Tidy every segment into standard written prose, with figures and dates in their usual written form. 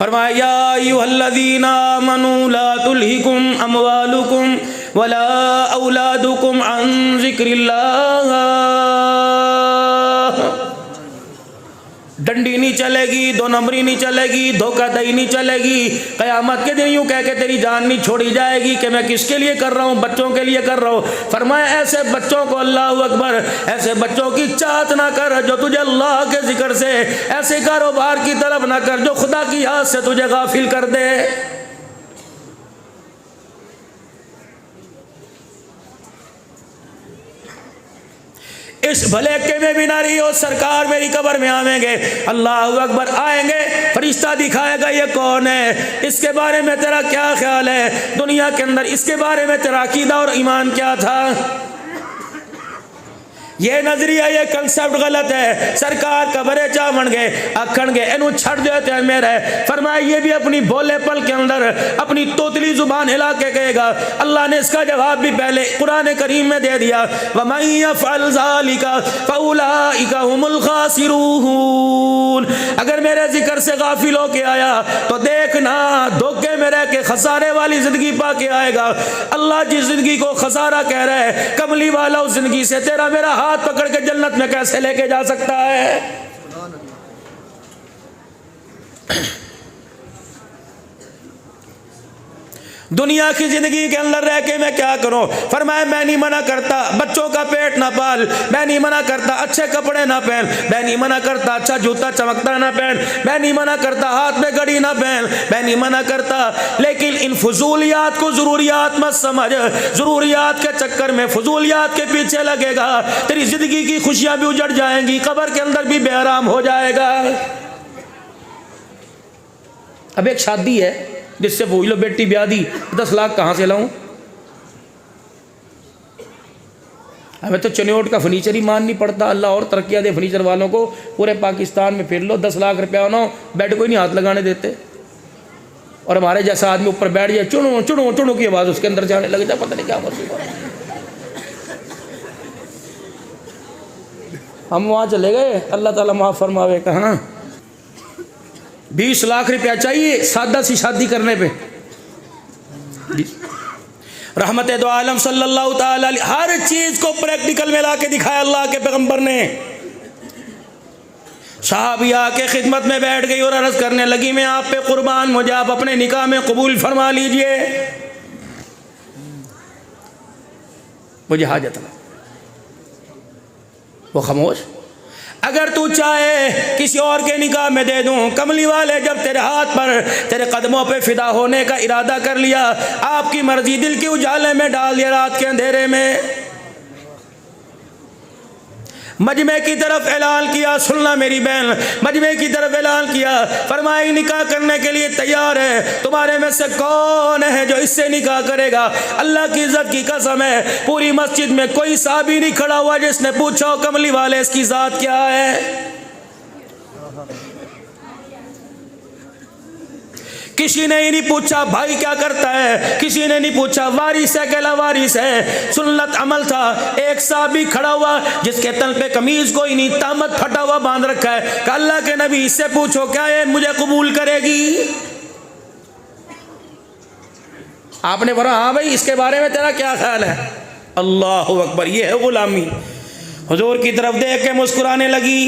फरमाया या अय्युहल्लज़ीना आमनू ला तुल्हिकुम अमवालुकुम वला औलादुकुम अन ज़िक्रिल्लाह। डंडी नहीं चलेगी, दो नंबरी नहीं चलेगी, धोखाधड़ी नहीं चलेगी। क़यामत के दिन यूँ कह के तेरी जान नहीं छोड़ी जाएगी कि मैं किसके लिए कर रहा हूँ, बच्चों के लिए कर रहा हूँ। फरमाया ऐसे बच्चों को, अल्लाह अकबर, ऐसे बच्चों की चाहत ना कर जो तुझे अल्लाह के जिक्र से, ऐसे कारोबार की तरफ ना कर जो खुदा की याद से तुझे गाफिल कर दे। इस भलेखे में भी ना रही हो, सरकार मेरी कब्र में आवेंगे, अल्लाह अकबर, आएंगे, फरिश्ता दिखाएगा ये कौन है, इसके बारे में तेरा क्या ख्याल है, दुनिया के अंदर इसके बारे में तेरा अकीदा और ईमान क्या था। ये नजरिया, ये कंसेप्ट गलत है। सरकार कबरे चावण गए आखण गए इनू छड़ देते हैं मेरे। फरमाया ये भी अपनी भोले पल के अंदर अपनी तोतली जुबान हिला के कहेगा। अल्लाह ने इसका जवाब भी पहले कुरान करीम में दे दिया, वमन यफ़अल ज़ालिका फ़उलाइका हुमुल ख़ासिरून। अगर मेरे जिक्र से गाफिल होके आया तो देखना धोखे में रह के खसारे वाली जिंदगी पा के आएगा। अल्लाह जिस जिंदगी को खसारा कह रहा है, कमली वाला उस जिंदगी से तेरा मेरा हाथ पकड़ के जन्नत में कैसे लेके जा सकता है। दुनिया की जिंदगी के अंदर रह के मैं क्या करूं। फरमाया मैं नहीं मना करता बच्चों का पेट ना पाल, मैं नहीं मना करता अच्छे कपड़े ना पहन, मैं नहीं मना करता अच्छा जूता चमकता ना पहन, मैं नहीं मना करता हाथ में घड़ी ना पहन, मैं नहीं मना करता, लेकिन इन फजूलियात को जरूरियात मत समझ। जरूरियात के चक्कर में फजूलियात के पीछे लगेगा, तेरी जिंदगी की खुशियां भी उजड़ जाएंगी, कब्र के अंदर भी बेआराम हो जाएगा। अब एक शादी है जिससे पूछ लो बेटी ब्याह दी, 10 लाख कहाँ से लाऊं। हमें तो चनियोट का फर्नीचर ही मान नहीं पड़ता। अल्लाह और तरक्कियाँ दे फर्नीचर वालों को, पूरे पाकिस्तान में फिर लो, 10 लाख रुपया ना बेड को ही नहीं हाथ लगाने देते। और हमारे जैसा आदमी ऊपर बैठ जाए, चुनो चुनो चुनो की आवाज़ उसके अंदर जाने लग जाए, पता नहीं क्या मसूबा। हम वहाँ चले गए, अल्लाह ताला माफ़ फरमावे, कहाँ 20 लाख रुपया चाहिए सादा सी शादी करने पे। रहमत दो आलम सल्लल्लाहु ताला अलैहि, हर चीज को प्रैक्टिकल में ला के दिखाया अल्लाह के पैगंबर ने। साहबिया के खिदमत में बैठ गई और अर्ज करने लगी, मैं आप पे कुर्बान, मुझे आप अपने निकाह में कबूल फरमा लीजिए, मुझे हाजत है। वो खामोश। अगर तू चाहे किसी और के निकाह में दे दूं। कमली वाले जब तेरे हाथ पर तेरे कदमों पे फिदा होने का इरादा कर लिया, आपकी मर्जी दिल के उजाले में डाल दिया, रात के अंधेरे में मजमे की तरफ ऐलान किया, सुनना मेरी बहन, मजमे की तरफ ऐलान किया, फरमाई निकाह करने के लिए तैयार है, तुम्हारे में से कौन है जो इससे निकाह करेगा। अल्लाह की इज्जत की कसम है, पूरी मस्जिद में कोई साहबी नहीं खड़ा हुआ जिसने पूछा कमली वाले इसकी जात क्या है। किसी ने ही नहीं पूछा भाई क्या करता है, किसी ने नहीं पूछा वारिस है कहला वारिस है। सुन्नत अमल था। एक साहबी खड़ा हुआ जिसके तन पे कमीज कोई नहीं, तामत फटा हुआ बांध रखा है, कि अल्लाह के नबी इससे पूछो क्या है मुझे कबूल करेगी। आपने बोला हाँ भाई इसके बारे में तेरा क्या ख्याल है। अल्लाह अकबर, ये है गुलामी। हुजूर की तरफ देख के मुस्कुराने लगी,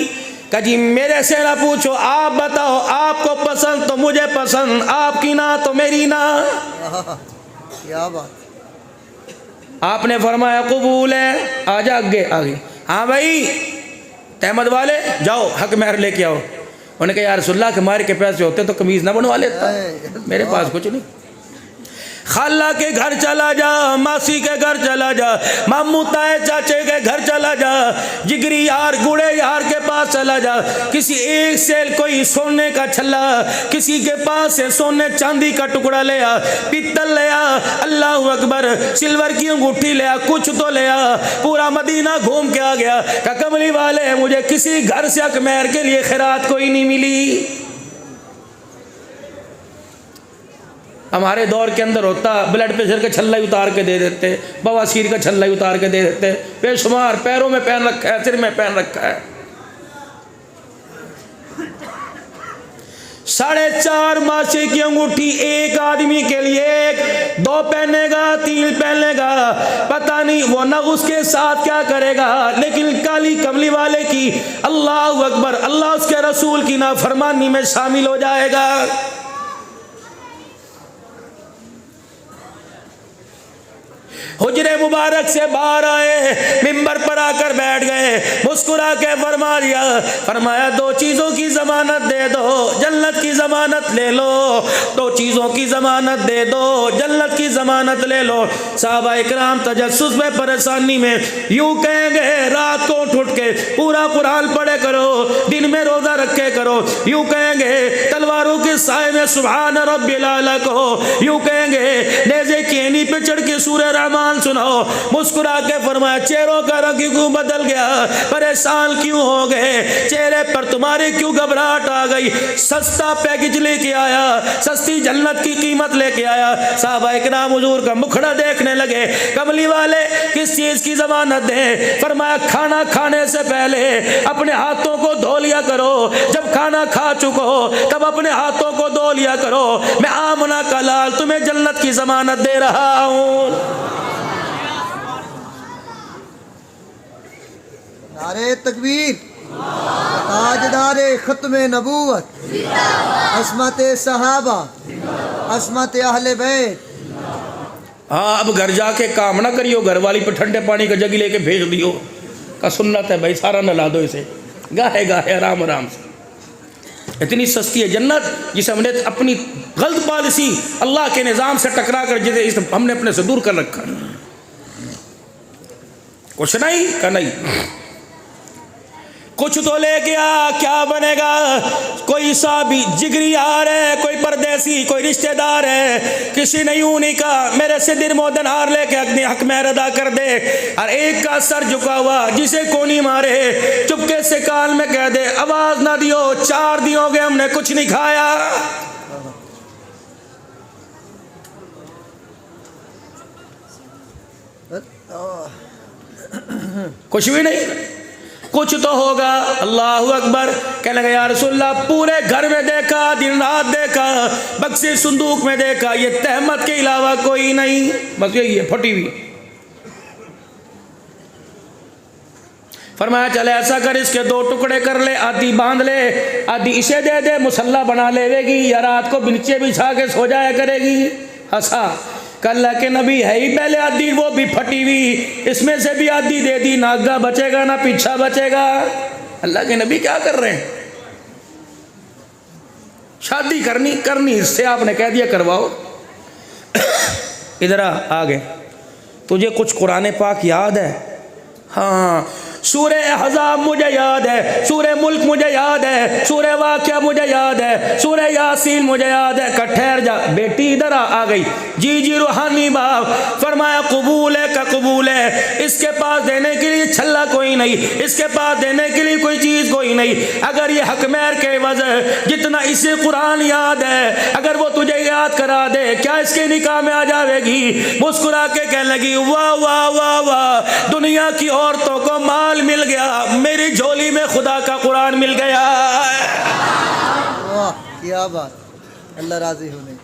कहा जी मेरे से ना पूछो, आप बताओ, आपको पसंद तो मुझे पसंद, आपकी ना तो मेरी ना। क्या बात। आपने फरमाया कबूल है, आजा आगे आगे। हाँ भाई तहमद वाले जाओ हक महर लेके आओ। उन्होंने कहा यार रसूलुल्लाह के मार के पैसे होते तो कमीज ना बनवा लेता, मेरे पास कुछ नहीं। खाला के घर चला जा, मासी के घर चला जा, मामू ताए चाचे के घर चला जा, जिगरी यार गुड़े यार के पास चला जा, किसी एक से कोई सोने का छल्ला, किसी के पास से सोने चांदी का टुकड़ा ले आ, पित्तल ले आ, अल्लाह अकबर, सिल्वर की अंगूठी ले आ, कुछ तो ले आ। पूरा मदीना घूम के आ गया, का कमली वाले मुझे किसी घर से अकमेर के लिए खैरात कोई नहीं मिली। हमारे दौर के अंदर होता ब्लड प्रेशर का छल्ला ही उतार के दे देते, बवासीर का छल्ला ही उतार के दे देते, बेशुमार पैरों में पहन रखा है, सिर में पहन रखा है। 4.5 मासे की अंगूठी एक आदमी के लिए, एक 2 पहनेगा 3 पहनेगा, पता नहीं वो ना उसके साथ क्या करेगा, लेकिन काली कमली वाले की अल्लाह अकबर, अल्लाह उसके रसूल की नाफरमानी में शामिल हो जाएगा। हुजरे मुबारक से बाहर आए, मिंबर पर आकर बैठ गए, मुस्कुरा के फरमा दिया, फरमाया 2 चीज़ों की ज़मानत दे दो, जन्नत की ज़मानत ले लो, 2 चीज़ों की ज़मानत दे दो, जन्नत की ज़मानत ले लो। साहबा इकराम तजस्सुस में, परेशानी में यूँ कहेंगे, रात को उठ के पूरा कुरान पढ़े करो, दिन में रोज़ा रखे करो, यूँ कहेंगे तलवारों के साए में सुभान रब्बिल आला कहो, यूँ कहेंगे नेज़े की एनी पे चढ़ के सूरह रहमान सुनाओ। मुस्कुरा के फरमाया, चेहरों का रंग क्यों बदल गया, परेशान क्यों हो गए, चेहरे पर तुम्हारे क्यों घबराहट आ गई, सस्ता पैकेज लेके आया, सस्ती जन्नत की कीमत लेके आया। साहबा इकराम हुजूर का मुखड़ा देखने लगे, कमली वाले किस चीज की जमानत दें? फरमाया, खाना खाने से पहले अपने हाथों को धो लिया करो, जब खाना खा चुको तब अपने हाथों को धो लिया करो, मैं आमना का लाल तुम्हें जन्नत की जमानत दे रहा हूं। नारे तकबीर, ताजदारे खत्मे नबूवत, अस्मते सहाबा, अस्मते अहले बैत। हाँ, अब घर जाके काम ना करियो, घर वाली पे ठंडे पानी का जगी लेके भेज दियो, का सुन्नत है भाई, सारा नला दो इसे, गाहे गाहे आराम आराम से। इतनी सस्ती है जन्नत, जिसे हमने अपनी गलत पॉलिसी अल्लाह के निज़ाम से टकरा कर जिसे हमने अपने से दूर कर रखा। कुछ नहीं का नहीं, कुछ तो लेके आ, क्या बनेगा? कोई साबी जिगरी यार है, कोई परदेसी, कोई रिश्तेदार है, किसी ने यूं नहीं कहा मेरे से दिरमोदन हार लेके अपने हक में अदा कर दे, और एक का सर झुका हुआ जिसे कोनी मारे चुपके से कान में कह दे, आवाज ना दियो, 4 दिन हो गए हमने कुछ नहीं खाया। कुछ भी नहीं, कुछ तो होगा। अल्लाह अकबर। कहने लगा, या रसूलल्लाह, पूरे घर में देखा, दिन रात देखा, बक्से संदूक में देखा, ये तहमत के अलावा कोई नहीं, बस यही है फटी हुई। फरमाया, चले ऐसा कर, इसके 2 टुकड़े कर ले, आधी बांध ले, आधी इसे दे दे, मुसल्ला बना लेगी, या रात को नीचे बिछा के सो जाया करेगी। हंसा, अल्लाह के नबी है ही पहले आधी, वो भी फटी हुई, इसमें से भी आधी दे दी, ना आगा बचेगा ना पीछा बचेगा। अल्लाह के नबी क्या कर रहे हैं? शादी करनी इससे आपने कह दिया करवाओ। इधर आ गए, तुझे कुछ कुरान पाक याद है? हाँ, सूरे अहज़ाब मुझे याद है, सूरे मुल्क मुझे याद है, सूरे वाक़िया मुझे याद है, सूरे यासीन मुझे याद है। ठहर जा बेटी, इधर आ गई। जी रूहानी बाप। फरमाया, कबूल है का कबूल है, इसके पास देने के लिए छल्ला कोई नहीं, इसके पास देने के लिए कोई चीज़ कोई नहीं। अगर ये हकमैर के वजह जितना इसे कुरान याद है, अगर वो तुझे याद करा दे, क्या इसके निकाह में आ जाएगी? मुस्कुरा के कहने लगी, वाह वाह वाह वाह, दुनिया की औरतों को माल मिल गया, मेरी झोली में खुदा का कुरान मिल गया। वाह, क्या बात, अल्लाह राजी होने।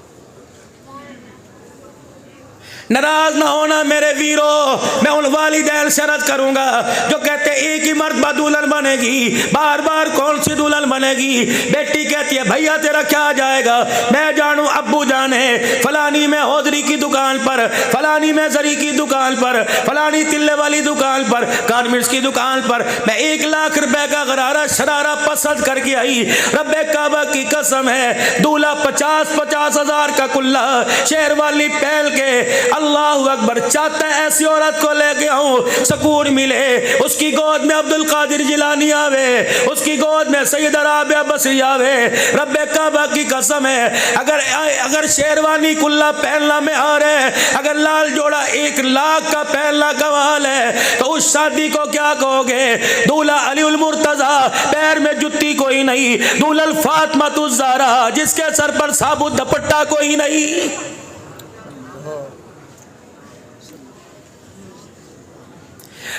नाराज ना होना मेरे वीरों, मैं उन वालिदैन से अर्ज करूंगा जो कहते एक ही मर्तबा दुल्हन बनेगी, बार बार कौन सी दुल्हन बनेगी? बेटी कहती है, भैया तेरा क्या जाएगा? मैं जानू अब्बू जाने, फलानी में हौदरी की दुकान पर, फलानी में जरी की दुकान पर, फलानी तिल्ले वाली दुकान पर, गारमेंट्स की दुकान पर मैं 1 लाख रुपए का गरारा शरारा पसंद करके आई। रब्बे काबा की कसम है, दूल्हा 50-50 हजार का कुल्ला शेर वाली पहल के, अल्लाह अकबर, चाहता है ऐसी औरत को लेके आऊं, सुकून मिले, उसकी गोद में अब्दुल कादिर जिलानी आवे, उसकी गोद में सैयद राबिया बसरी आवे। रब्बे काबा की कसम है, अगर शेरवानी कुल्ला पहनना में आ रहे, अगर लाल जोड़ा 1 लाख का पहनना कमाल है, तो उस शादी को क्या कहोगे? दूल्हा अली उल मुर्तजा, पैर में जुत्ती कोई नहीं, दूल्हा फातिमा तुज ज़हरा, जिसके सर पर साबुत दुपट्टा कोई नहीं।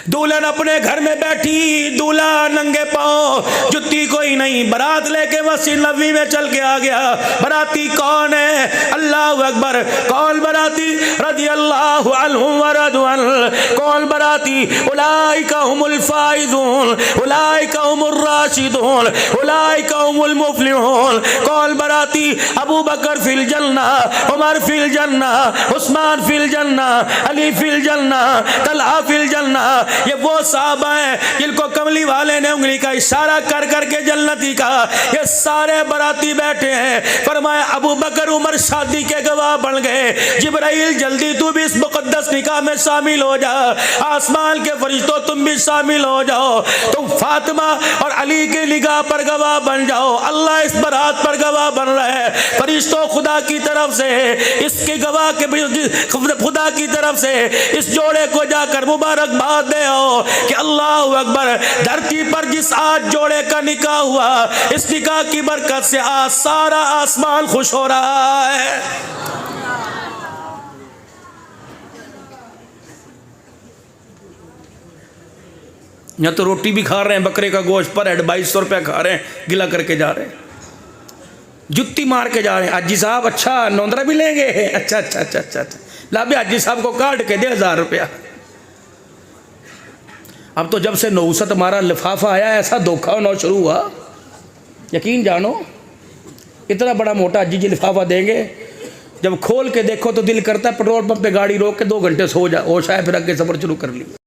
दुल्हन अपने घर में बैठी, दूल्हा नंगे पांव, जुत्ती कोई नहीं, बारात लेके मस्जिद नबवी में चल के आ गया। बाराती कौन है? अल्लाह अकबर। कौन बाराती? रज़ी अल्लाहु अन्हुम व रज़ू अन्हु। कौन बाराती? उलाइका हुमुल फाइज़ून, उलाइका हुमुर राशिदून, उलाइका हुमुल मुफ़लिहून। कौन बाराती? अबू बकर फिल जन्ना, उमर फिल जन्ना, उस्मान फिल जन्ना, अली फिल जन्ना, तलहा फिल जन्ना। ये वो साहबा हैं जिनको कमली वाले ने उंगली का इशारा कर करके जन्नती कहा। ये सारे बाराती बैठे हैं। फरमाया अबू बकर उमर शादी के गवाह बन गए। जिब्राइल जल्दी तू भी इस मुकद्दस निकाह में शामिल हो जा। आसमान के फरिश्तों तुम भी शामिल हो जाओ। तुम फातिमा और अली के निगाह पर गवाह बन जाओ। अल्लाह इस बारात पर गवाह बन रहा है। फरिश्तों खुदा की तरफ से इसके गवाह के खुदा की तरफ से इस जोड़े को जाकर मुबारकबाद दे हो कि अल्लाह अकबर, धरती पर जिस आज जोड़े का निकाह हुआ, इस निकाह की बरकत से आज सारा आसमान खुश हो रहा है। यहाँ तो रोटी भी खा रहे हैं, बकरे का गोश्त पर हेड 2200 रुपया खा रहे हैं, गिला करके जा रहे हैं, जुत्ती मार के जा रहे हैं। हाजी साहब अच्छा नौंदरा भी लेंगे? अच्छा अच्छा अच्छा अच्छा अच्छा, ला भी हाजी साहब को काट के दे 1000 रुपया। अब तो जब से नौसत हमारा लिफाफा आया, ऐसा धोखा होना शुरू हुआ, यकीन जानो। इतना बड़ा मोटा हाजी जी लिफाफा देंगे, जब खोल के देखो तो दिल करता है पेट्रोल पंप पे गाड़ी रोक के 2 घंटे सो जा, होश आए फिर आगे सफर शुरू कर लिया।